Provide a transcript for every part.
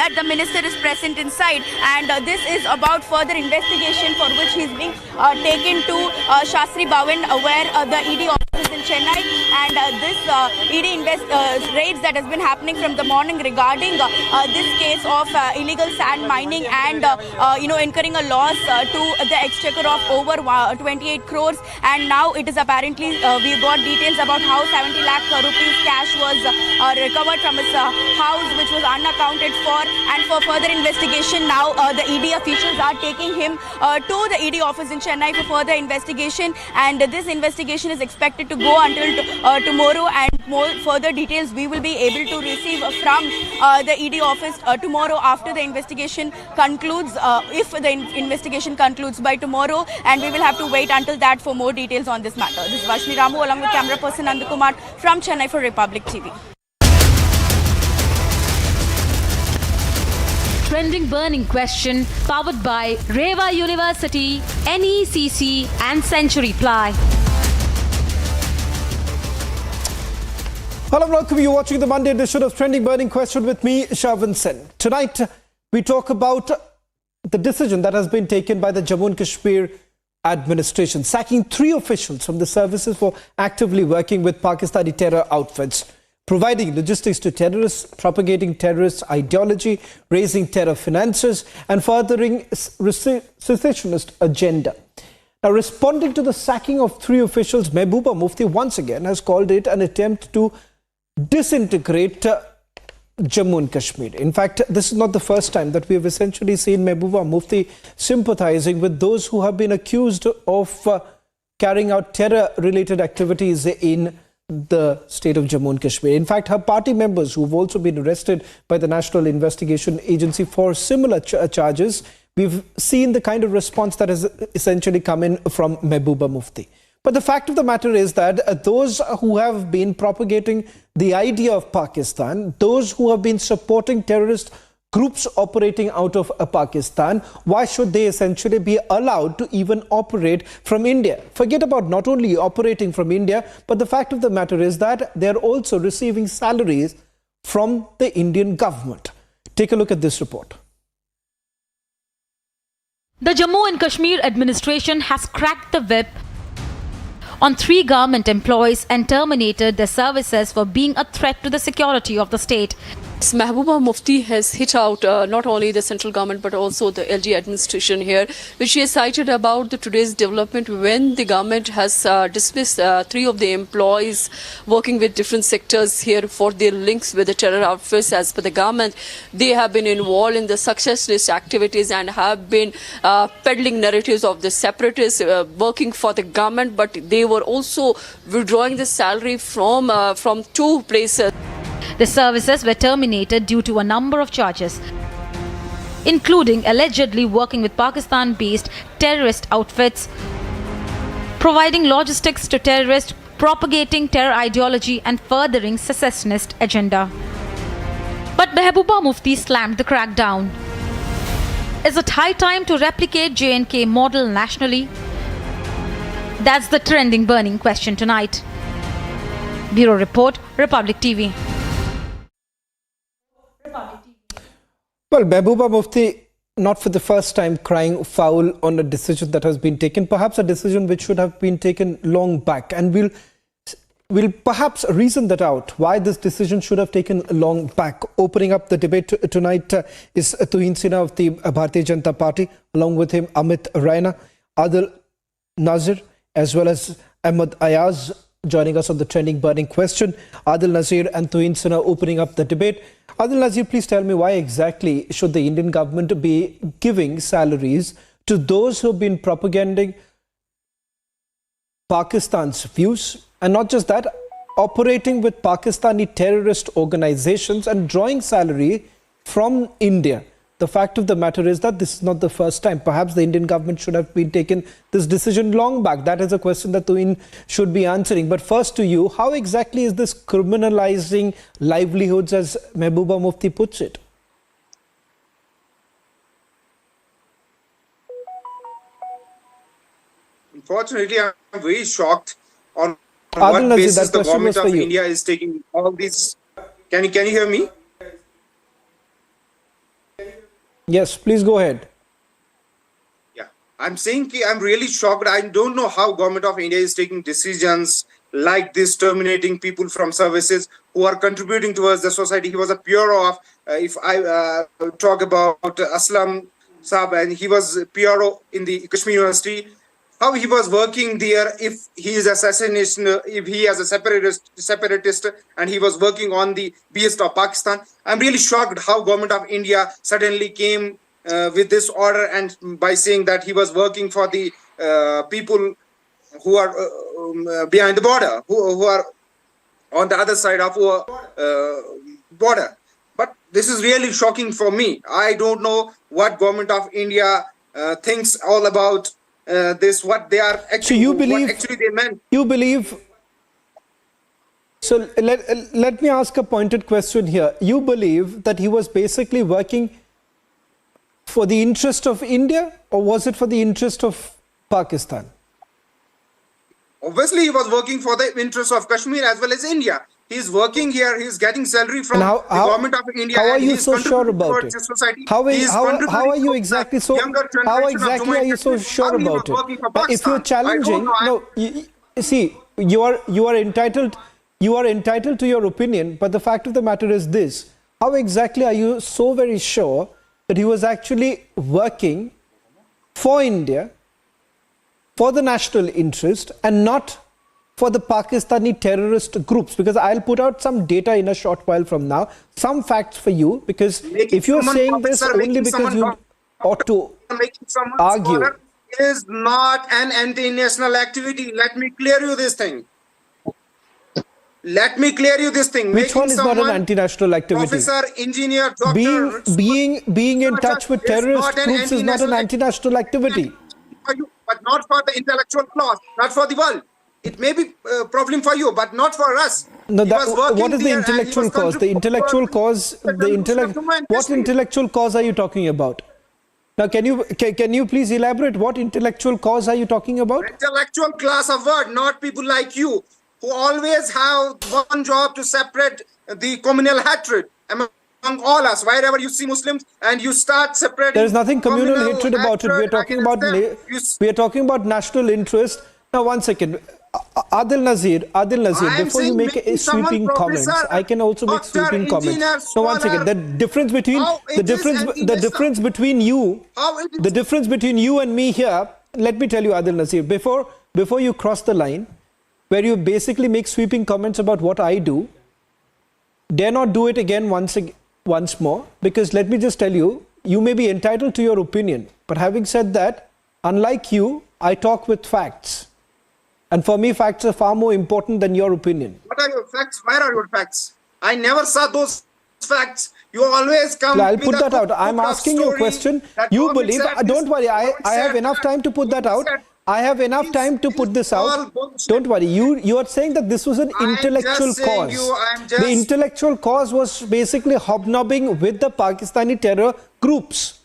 that the minister is present inside, and this is about further investigation for which he is being taken to Shastri Bhavan, where the ED office is in Chennai, and this ED raids that has been happening from the morning regarding this case of illegal sand mining and incurring a loss to the exchequer of over 28 crores, and now it is apparently we got details about how 70 lakh rupees cash was recovered from his house, which was unaccounted for. And for further investigation, now the ED officials are taking him to the ED office in Chennai for further investigation, and this investigation is expected to go until tomorrow, and more further details we will be able to receive from the ED office tomorrow after the investigation concludes, if the investigation concludes by tomorrow, and we will have to wait until that for more details on this matter. This is Vashni Ramu along with camera person Nandu Kumar from Chennai for Republic TV. Trending burning question powered by Reva University, NECC and Century Ply. Hello, welcome. You're watching the Monday edition of Trending Burning Question with me, Sharvin Sen. Tonight, we talk about the decision that has been taken by the Jammu and Kashmir administration, sacking 3 officials from the services for actively working with Pakistani terror outfits, providing logistics to terrorists, propagating terrorist ideology, raising terror finances, and furthering secessionist agenda. Now, responding to the sacking of 3 officials, Mehbooba Mufti once again has called it an attempt to disintegrate Jammu and Kashmir. In fact, this is not the first time that we have essentially seen Mehbooba Mufti sympathizing with those who have been accused of carrying out terror-related activities in the state of Jammu and Kashmir. In fact, her party members who have also been arrested by the National Investigation Agency for similar charges, we've seen the kind of response that has essentially come in from Mehbooba Mufti. But the fact of the matter is that those who have been propagating the idea of Pakistan, those who have been supporting terrorist groups operating out of Pakistan, why should they essentially be allowed to even operate from India? Forget about not only operating from India, but the fact of the matter is that they are also receiving salaries from the Indian government. Take a look at this report. The Jammu and Kashmir administration has cracked the whip on 3 government employees and terminated their services for being a threat to the security of the state. Mehbooba Mufti has hit out not only the central government but also the LG administration here, which she has cited about the today's development when the government has dismissed 3 of the employees working with different sectors here for their links with the terror outfits. As per the government, they have been involved in the secessionist activities and have been peddling narratives of the separatists working for the government, but they were also withdrawing the salary from 2 places. The services were terminated due to a number of charges, including allegedly working with Pakistan-based terrorist outfits, providing logistics to terrorists, propagating terror ideology, and furthering secessionist agenda. But Mehbooba Mufti slammed the crackdown. Is it high time to replicate J&K model nationally? That's the trending burning question tonight. Bureau Report, Republic TV. Well, Mehbooba Mufti, not for the first time, crying foul on a decision that has been taken, perhaps a decision which should have been taken long back. And we'll perhaps reason that out, why this decision should have taken long back. Opening up the debate tonight is Tuhin Sinha of the Bharatiya Janata Party, along with him Amit Raina, Adil Nazir, as well as Ahmed Ayaz, joining us on the trending burning question. Adil Nazir and Tuhin Sinha opening up the debate. Adil Nazir, please tell me, why exactly should the Indian government be giving salaries to those who have been propagating Pakistan's views, and not just that, operating with Pakistani terrorist organizations and drawing salary from India? The fact of the matter is that this is not the first time. Perhaps the Indian government should have been taken this decision long back. That is a question that Tuhin should be answering. But first to you, how exactly is this criminalizing livelihoods, as Mehbooba Mufti puts it? Unfortunately, I'm very shocked on what basis the government of India is taking all these. Can you hear me? Yes, please go ahead. Yeah, I'm saying I'm really shocked. I don't know how government of India is taking decisions like this, terminating people from services who are contributing towards the society. He was a PRO of, if I talk about Aslam Saab, and he was PRO in the Kashmir University. How he was working there, if he is assassination, if he is a separatist, and he was working on the behest of Pakistan. I'm really shocked how government of India suddenly came with this order, and by saying that he was working for the people who are behind the border, who are on the other side of our border. But this is really shocking for me. I don't know what government of India thinks all about this, what they are actually, So you believe, what actually they meant. You believe, so let me ask a pointed question here. You believe that he was basically working for the interest of India, or was it for the interest of Pakistan? Obviously, he was working for the interests of Kashmir as well as India. He's working here. He's getting salary from the government of India. How are you so sure about it? Society. How are you exactly so? How exactly are you so sure about it? But if you're challenging, no, see, you are entitled. You are entitled to your opinion. But the fact of the matter is this: how exactly are you so very sure that he was actually working for India, for the national interest, and not for the Pakistani terrorist groups? Because I'll put out some data in a short while from now, some facts for you, because if you're saying this only because you ought to argue. Is not an anti-national activity. Let me clear you this thing. Let me clear you this thing. Which one is not an anti-national activity? Professor, engineer, doctor. Being in touch with terrorist groups is not an anti-national activity. For you, but not for the intellectual class, not for the world. It may be a problem for you, but not for us. No, what is the intellectual cause? The intellectual cause, what intellectual cause are you talking about? Now, can you please elaborate? What intellectual cause are you talking about? Intellectual class of word, not people like you, who always have one job to separate the communal hatred among all us. Wherever you see Muslims and you start separating, there is nothing communal hatred about it. We are talking about national interest. Now, one second. Adil Nazir, before you make sweeping comments, I can also make sweeping comments. No, one second. The difference between you and me here, let me tell you, Adil Nazir, before you cross the line, where you basically make sweeping comments about what I do, dare not do it again once more, because let me just tell you, you may be entitled to your opinion, but having said that, unlike you, I talk with facts. And for me, facts are far more important than your opinion. What are your facts? Where are your facts? I never saw those facts. You always come. I'll put that out. I'm asking you a question. You believe? Don't worry. I have enough time to put that out. I have enough time to put this out. Don't worry. You are saying that this was an intellectual cause. The intellectual cause was basically hobnobbing with the Pakistani terror groups.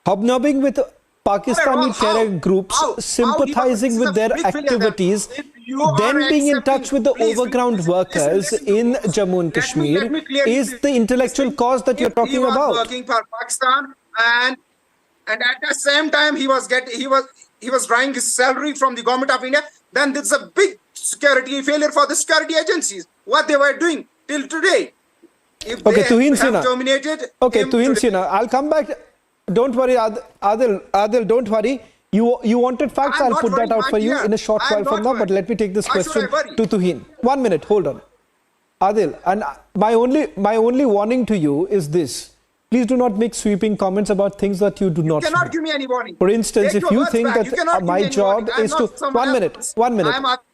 Hobnobbing with Pakistani terror groups, sympathizing with their activities, then being in touch with the overground workers in Jammu and Kashmir is the intellectual cause that you're talking about. Working for Pakistan, and at the same time he was drawing his salary from the government of India. Then there's a big security failure for the security agencies. What they were doing till today. If okay, they have terminated. Okay, Tuhin Sinha, I'll come back. Don't worry, Adil, don't worry. You wanted facts, I'll put that out for you in a short while from now, but let me take this question to Tuhin. 1 minute, hold on. Adil, and my only warning to you is this. Please do not make sweeping comments about things that you do not know. You cannot give me any warning. For instance, if you think that my job is to... 1 minute,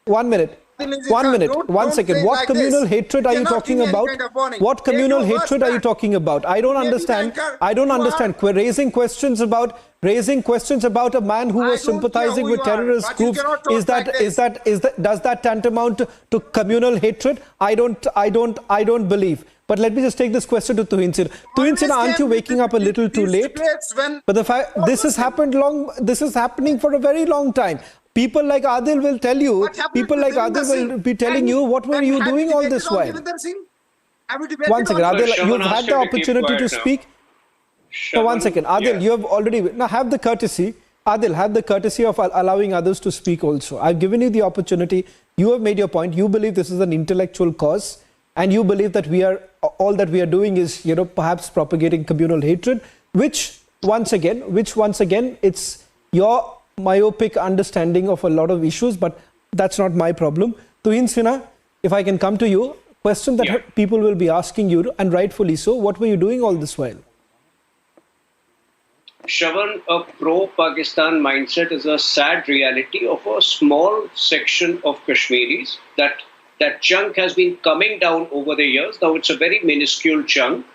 1 second. What communal hatred are you talking about? What communal hatred are you talking about? I don't understand. Raising questions about a man who was sympathizing with terrorist groups, does that tantamount to communal hatred? I don't believe. But let me just take this question to Tuhin Sinha. Tuhin Sinha, aren't you waking up a little too late? But the fact this is happening for a very long time. People like Adil will tell you, will be telling you, what were you doing all this while? 1 second, Adil, you've had the opportunity to speak. Now, one second. Adil, you have already... Now, have the courtesy. Adil, have the courtesy of allowing others to speak also. I've given you the opportunity. You have made your point. You believe this is an intellectual cause. And you believe that all that we are doing is, perhaps propagating communal hatred, which once again, it's your myopic understanding of a lot of issues, but that's not my problem. Tuhin Sinha, if I can come to you, question that people will be asking you, and rightfully so, what were you doing all this while? Shravan, a pro-Pakistan mindset is a sad reality of a small section of Kashmiris. That chunk has been coming down over the years. Now it's a very minuscule chunk.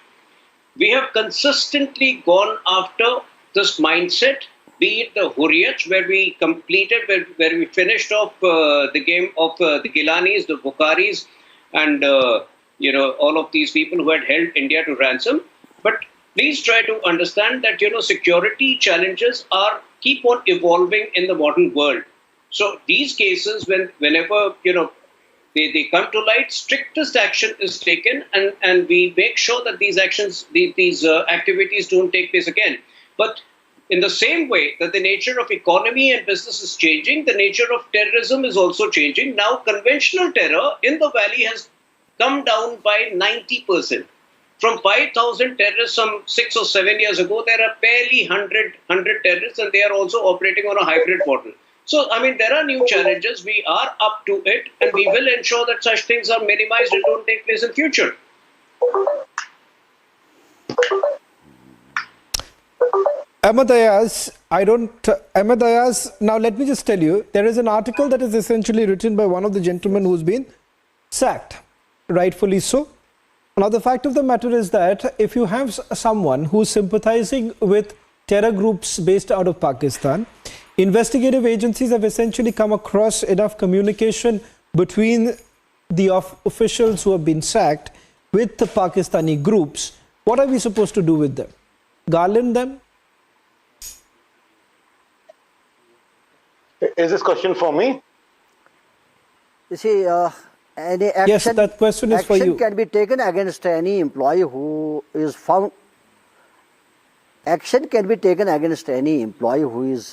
We have consistently gone after this mindset, be it the Hurriyat, where we completed, where we finished off the game of the Gilanis, the Bukharis, and all of these people who had held India to ransom. But please try to understand that security challenges keep on evolving in the modern world. So these cases, whenever they come to light, strictest action is taken, and we make sure that these activities don't take place again. But in the same way that the nature of economy and business is changing, the nature of terrorism is also changing. Now, conventional terror in the valley has come down by 90%. From 5,000 terrorists some 6 or 7 years ago, there are barely 100 terrorists, and they are also operating on a hybrid model. So, there are new challenges. We are up to it, and we will ensure that such things are minimized and don't take place in future. Ahmed Ayaz, now let me just tell you, there is an article that is essentially written by one of the gentlemen who's been sacked, rightfully so. Now, the fact of the matter is that if you have someone who's sympathizing with terror groups based out of Pakistan, investigative agencies have essentially come across enough communication between the officials who have been sacked with the Pakistani groups. What are we supposed to do with them? Garland them? Is this question for me? You see, any action, yes, that question is for you. Action can be taken against any employee who is found. Action can be taken against any employee who is,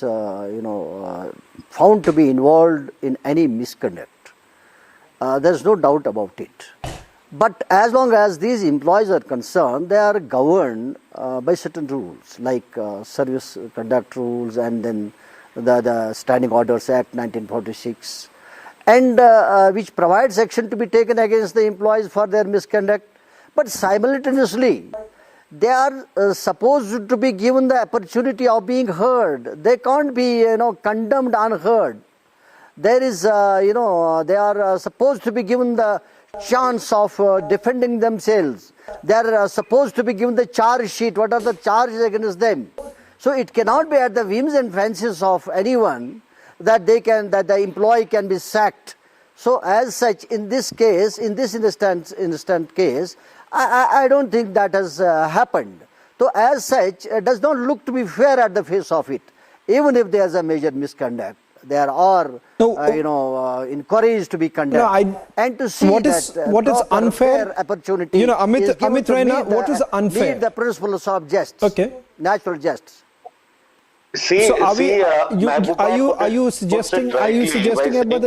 found to be involved in any misconduct. There's no doubt about it. But as long as these employees are concerned, they are governed by certain rules, like service conduct rules, and then the Standing Orders Act 1946, and which provides action to be taken against the employees for their misconduct. But simultaneously, they are supposed to be given the opportunity of being heard. They can't be, condemned unheard. There is, they are supposed to be given the chance of defending themselves. They are supposed to be given the charge sheet. What are the charges against them? So it cannot be at the whims and fancies of anyone that the employee can be sacked. So as such, in this case, in this instant case, I don't think that has happened. So as such, it does not look to be fair at the face of it. Even if there is a major misconduct, there are, encouraged to be condemned. And to see what is unfair opportunity Amit Raina, what is unfair? Need the principles of justice, natural justice. So are you suggesting Ahmed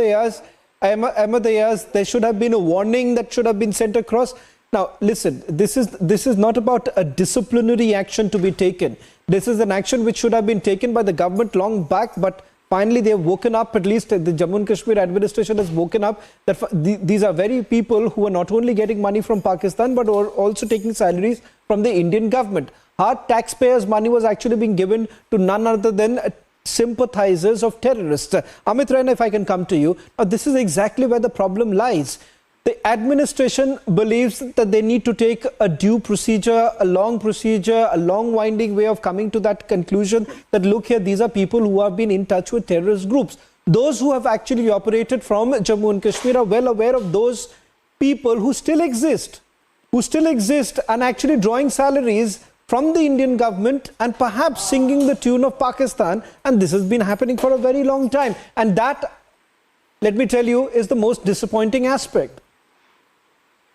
Ayaz, there should have been a warning that should have been sent across? Now, listen, this is not about a disciplinary action to be taken. This is an action which should have been taken by the government long back, but finally they have woken up, at least the Jammu and Kashmir administration has woken up, that these are very people who are not only getting money from Pakistan, but are also taking salaries from the Indian government. Our taxpayers' money was actually being given to none other than sympathizers of terrorists. Amit Raina, if I can come to you, now this is exactly where the problem lies. The administration believes that they need to take a due procedure, a long winding way of coming to that conclusion that, look here, these are people who have been in touch with terrorist groups. Those who have actually operated from Jammu and Kashmir are well aware of those people who still exist and actually drawing salaries from the Indian government and perhaps singing the tune of Pakistan. And this has been happening for a very long time. And that, let me tell you, is the most disappointing aspect.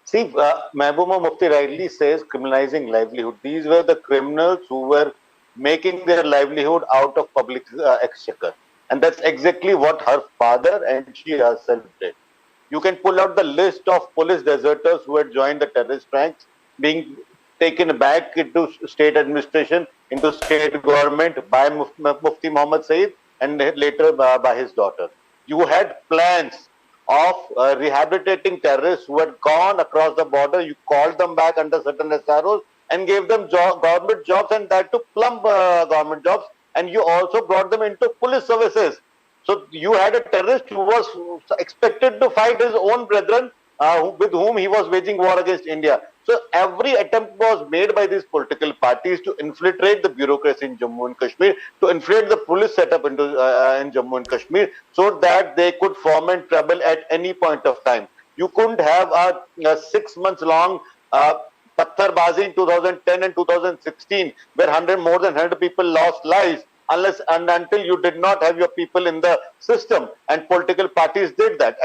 See, Mehbooba Mufti rightly says criminalizing livelihood. These were the criminals who were making their livelihood out of public exchequer. And that's exactly what her father and she herself did. You can pull out the list of police deserters who had joined the terrorist ranks, being taken back into state administration, into state government by Mufti Muhammad Saeed and later by his daughter. You had plans of rehabilitating terrorists who had gone across the border. You called them back under certain SROs and gave them government jobs, and that to plumb government jobs. And you also brought them into police services. So you had a terrorist who was expected to fight his own brethren with whom he was waging war against India. So every attempt was made by these political parties to infiltrate the bureaucracy in Jammu and Kashmir, to infiltrate the police setup in Jammu and Kashmir, so that they could foment trouble at any point of time. You couldn't have a 6 months long Patharbazi in 2010 and 2016, where more than 100 people lost lives, unless and until you did not have your people in the system, and political parties did that.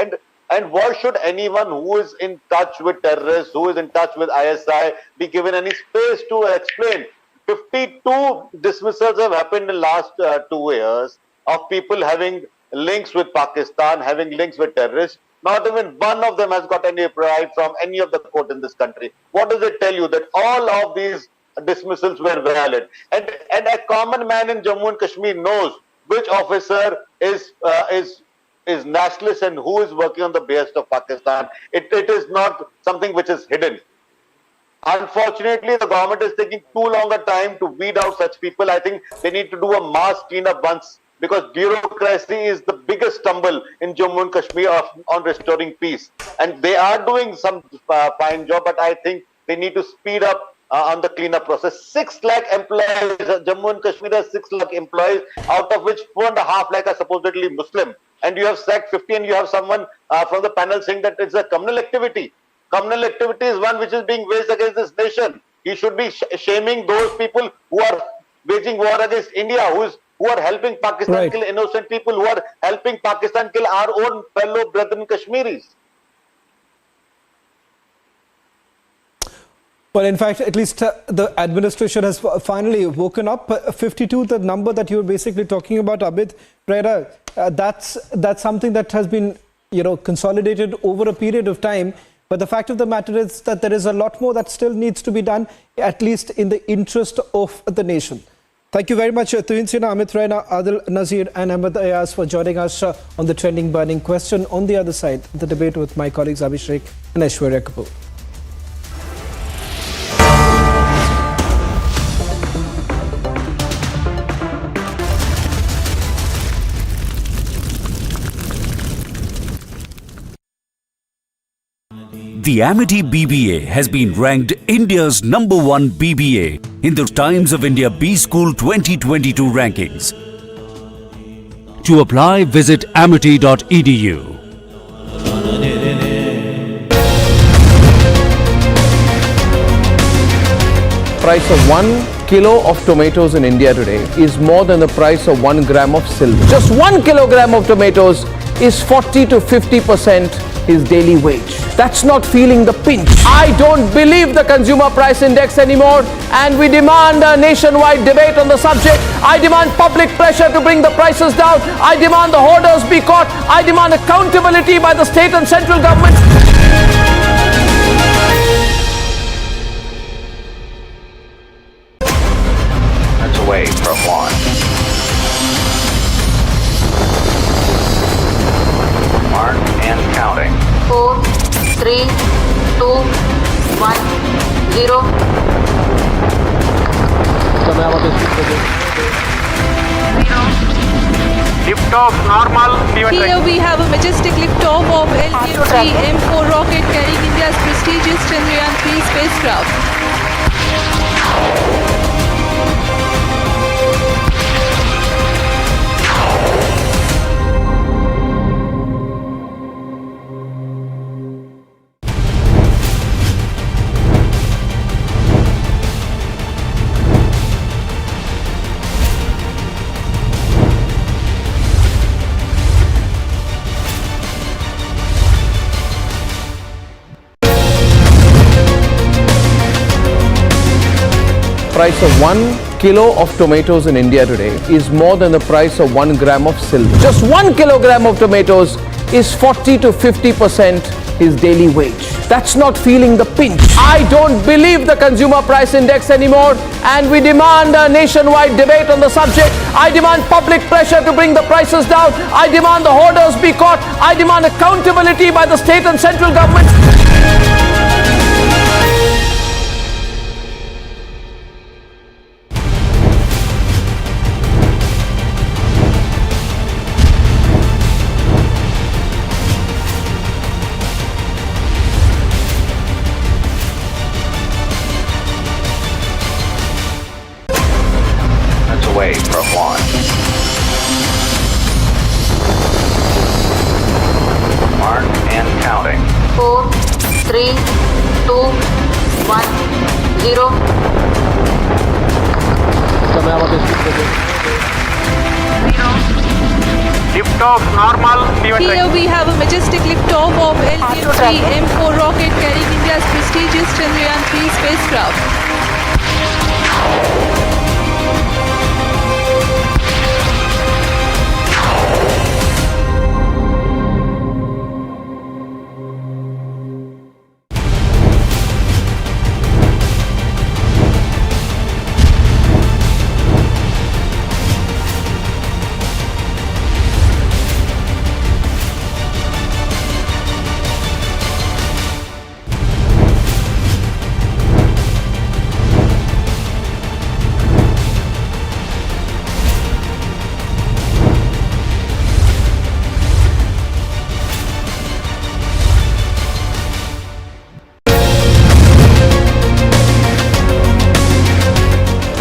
And why should anyone who is in touch with terrorists, who is in touch with ISI, be given any space to explain? 52 dismissals have happened in the last 2 years of people having links with Pakistan, having links with terrorists. Not even one of them has got any bribe from any of the court in this country. What does it tell you? That all of these dismissals were valid. And a common man in Jammu and Kashmir knows which officer is nationalist and who is working on the behest of Pakistan. It is not something which is hidden. Unfortunately, the government is taking too long a time to weed out such people. I think they need to do a mass cleanup once, because bureaucracy is the biggest stumble in Jammu and Kashmir on restoring peace. And they are doing some fine job, but I think they need to speed up on the cleanup process. 6 lakh employees, Jammu and Kashmir has 6 lakh employees, out of which 4.5 lakh are supposedly Muslim. And you have sacked 50, and you have someone from the panel saying that it's a communal activity. Communal activity is one which is being waged against this nation. He should be shaming those people who are waging war against India, who are helping Pakistan kill innocent people, who are helping Pakistan kill our own fellow brethren Kashmiris. Well, in fact, at least the administration has finally woken up. 52, the number that you were basically talking about, Abid, right? That's something that has been, consolidated over a period of time. But the fact of the matter is that there is a lot more that still needs to be done, at least in the interest of the nation. Thank you very much, Tuhin Sinha, Amit Raina, Adil Nazir and Ahmed Ayaz for joining us on the trending burning question. On the other side, the debate with my colleagues Abhishek and Aishwarya Kapoor. The Amity BBA has been ranked India's #1 BBA in the Times of India B-School 2022 rankings. To apply, visit amity.edu. Price of 1 kilo of tomatoes in India today is more than the price of 1 gram of silver. Just 1 kilogram of tomatoes is 40 to 50% his daily wage. That's not feeling the pinch. I don't believe the consumer price index anymore, and we demand a nationwide debate on the subject. I demand public pressure to bring the prices down. I demand the hoarders be caught. I demand accountability by the state and central government. That's away from one. Mark and counting. 4, 3, 2, 1, 0. Lift-off normal. Here we have a majestic lift-off of LV-3 M4 rocket carrying India's prestigious Chandrayaan-3 spacecraft. price of 1 kilo of tomatoes in India today is more than the price of 1 gram of silver. Just 1 kilogram of tomatoes is 40 to 50% his daily wage. That's not feeling the pinch. I don't believe the consumer price index anymore, and we demand a nationwide debate on the subject. I demand public pressure to bring the prices down. I demand the hoarders be caught. I demand accountability by the state and central government. Away from launch. Mark and counting. 4, 3, 2, 1, 0. Liftoff normal. Here we have a majestic liftoff of LTM-3 M4 rocket carrying India's prestigious Chandrayaan-3 spacecraft.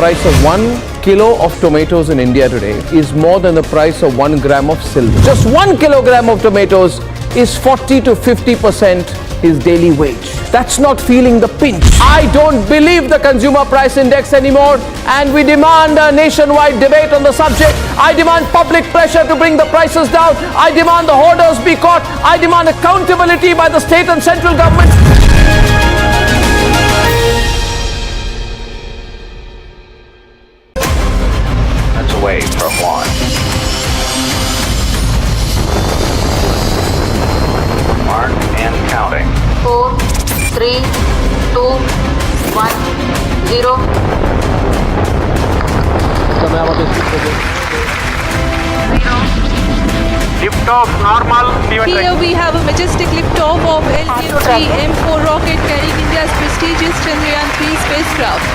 Price of 1 kilo of tomatoes in India today is more than the price of 1 gram of silver. Just 1 kilogram of tomatoes is 40 to 50% his daily wage. That's not feeling the pinch. I don't believe the consumer price index anymore, and we demand a nationwide debate on the subject. I demand public pressure to bring the prices down. I demand the hoarders be caught. I demand accountability by the state and central government. Away from launch. Mark and counting. 4, 3, 2, 1, 0. Liftoff normal. Here we have a majestic liftoff of LTM-3 M4 rocket carrying India's prestigious Chandrayaan-3 spacecraft.